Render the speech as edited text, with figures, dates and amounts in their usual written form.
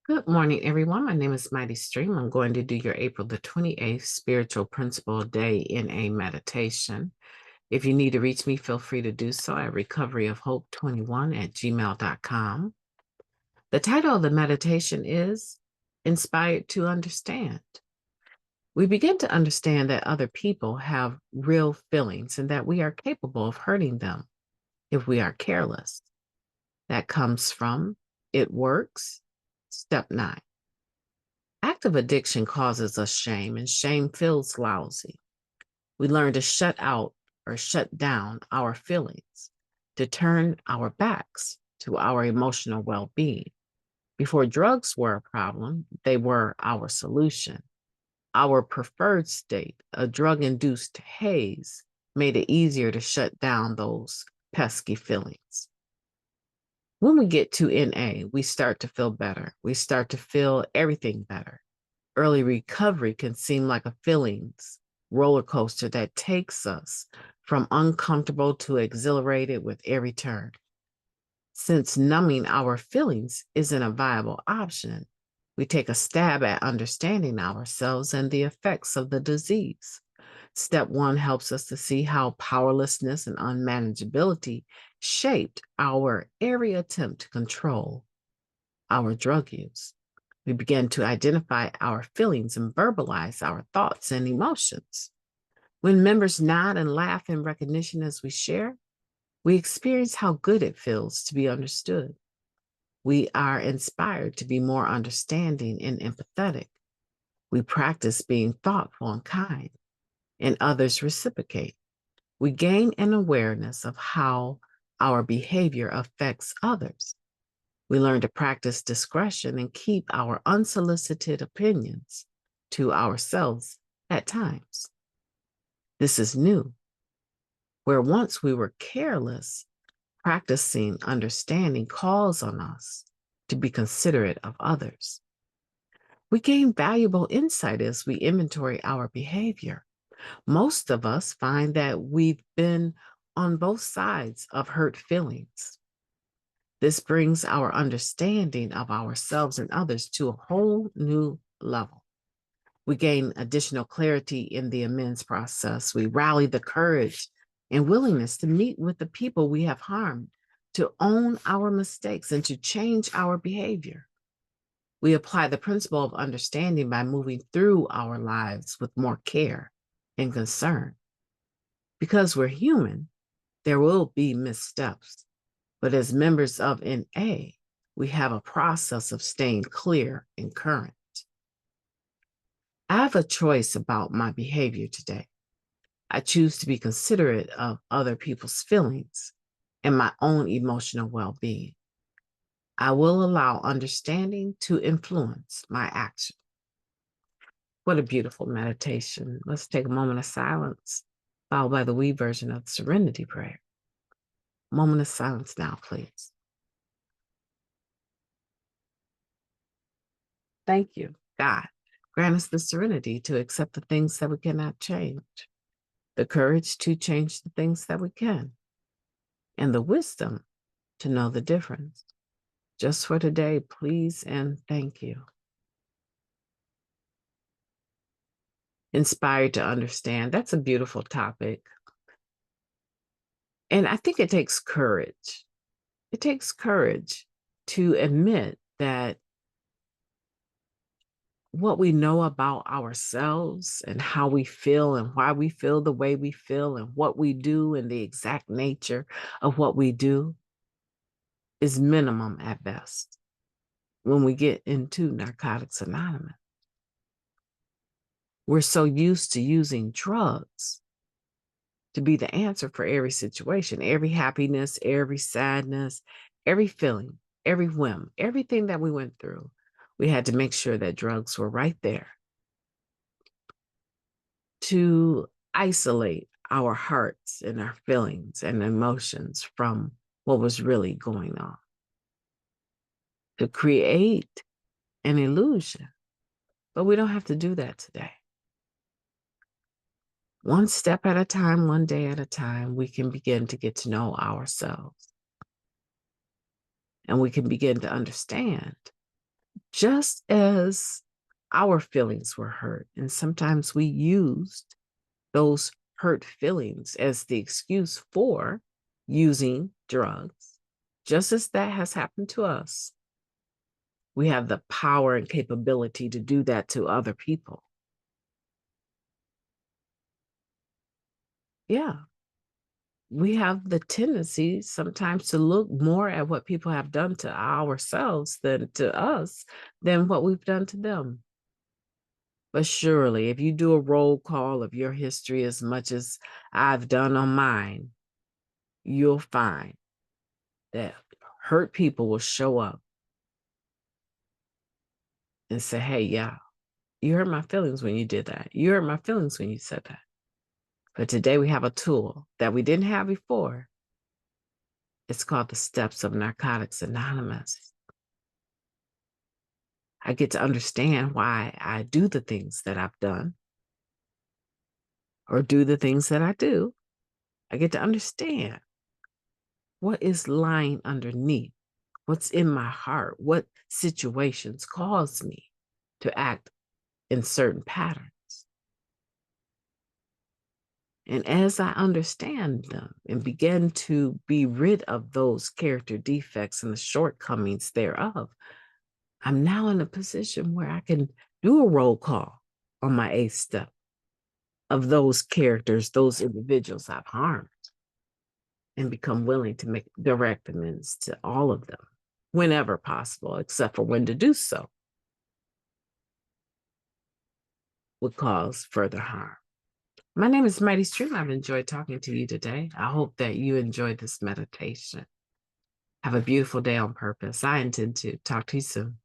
Good morning, everyone. My name is Mighty Stream. I'm going to do your April the 28th Spiritual Principle Day in a meditation. If you need to reach me, feel free to do so at recoveryofhope21@gmail.com. The title of the meditation is Inspired to Understand. We begin to understand that other people have real feelings and that we are capable of hurting them if we are careless. That comes from It Works, Step 9. Active addiction causes us shame, and shame feels lousy. We learn to shut out or shut down our feelings, to turn our backs to our emotional well being. Before drugs were a problem, they were our solution. Our preferred state, a drug induced haze, made it easier to shut down those pesky feelings. When we get to NA, we start to feel better. We start to feel everything better. Early recovery can seem like a feelings roller coaster that takes us from uncomfortable to exhilarated with every turn. Since numbing our feelings isn't a viable option, we take a stab at understanding ourselves and the effects of the disease. Step 1 helps us to see how powerlessness and unmanageability shaped our every attempt to control our drug use. We begin to identify our feelings and verbalize our thoughts and emotions. When members nod and laugh in recognition as we share, we experience how good it feels to be understood. We are inspired to be more understanding and empathetic. We practice being thoughtful and kind, and others reciprocate. We gain an awareness of how our behavior affects others. We learn to practice discretion and keep our unsolicited opinions to ourselves at times. This is new. Where once we were careless, practicing understanding calls on us to be considerate of others. We gain valuable insight as we inventory our behavior. Most of us find that we've been on both sides of hurt feelings. This brings our understanding of ourselves and others to a whole new level. We gain additional clarity in the amends process. We rally the courage and willingness to meet with the people we have harmed, to own our mistakes, and to change our behavior. We apply the principle of understanding by moving through our lives with more care and concern. Because we're human, there will be missteps. But as members of NA, we have a process of staying clear and current. I have a choice about my behavior today. I choose to be considerate of other people's feelings and my own emotional well being. I will allow understanding to influence my action. What a beautiful meditation. Let's take a moment of silence, followed by the we version of the Serenity Prayer. Moment of silence now, please. Thank you, God. Grant us the serenity to accept the things that we cannot change, the courage to change the things that we can, and the wisdom to know the difference. Just for today, please and thank you. Inspired to understand. That's a beautiful topic. And I think it takes courage. It takes courage to admit that what we know about ourselves and how we feel and why we feel the way we feel and what we do and the exact nature of what we do is minimum at best when we get into Narcotics Anonymous. We're so used to using drugs to be the answer for every situation, every happiness, every sadness, every feeling, every whim, everything that we went through. We had to make sure that drugs were right there to isolate our hearts and our feelings and emotions from what was really going on, to create an illusion. But we don't have to do that today. One step at a time, one day at a time, we can begin to get to know ourselves. And we can begin to understand just as our feelings were hurt. And sometimes we used those hurt feelings as the excuse for using drugs. Just as that has happened to us, we have the power and capability to do that to other people. Yeah. We have the tendency sometimes to look more at what people have done to ourselves than to us than what we've done to them. But surely, if you do a roll call of your history as much as I've done on mine, you'll find that hurt people will show up and say, hey, yeah, you hurt my feelings when you did that. You hurt my feelings when you said that. But today we have a tool that we didn't have before. It's called the Steps of Narcotics Anonymous. I get to understand why I do the things that I've done or do the things that I do. I get to understand what is lying underneath, what's in my heart, what situations cause me to act in certain patterns. And as I understand them and begin to be rid of those character defects and the shortcomings thereof, I'm now in a position where I can do a roll call on my eighth step of those characters, those individuals I've harmed, and become willing to make direct amends to all of them whenever possible, except for when to do so would cause further harm. My name is Mighty Stream. I've enjoyed talking to you today. I hope that you enjoyed this meditation. Have a beautiful day on purpose. I intend to talk to you soon.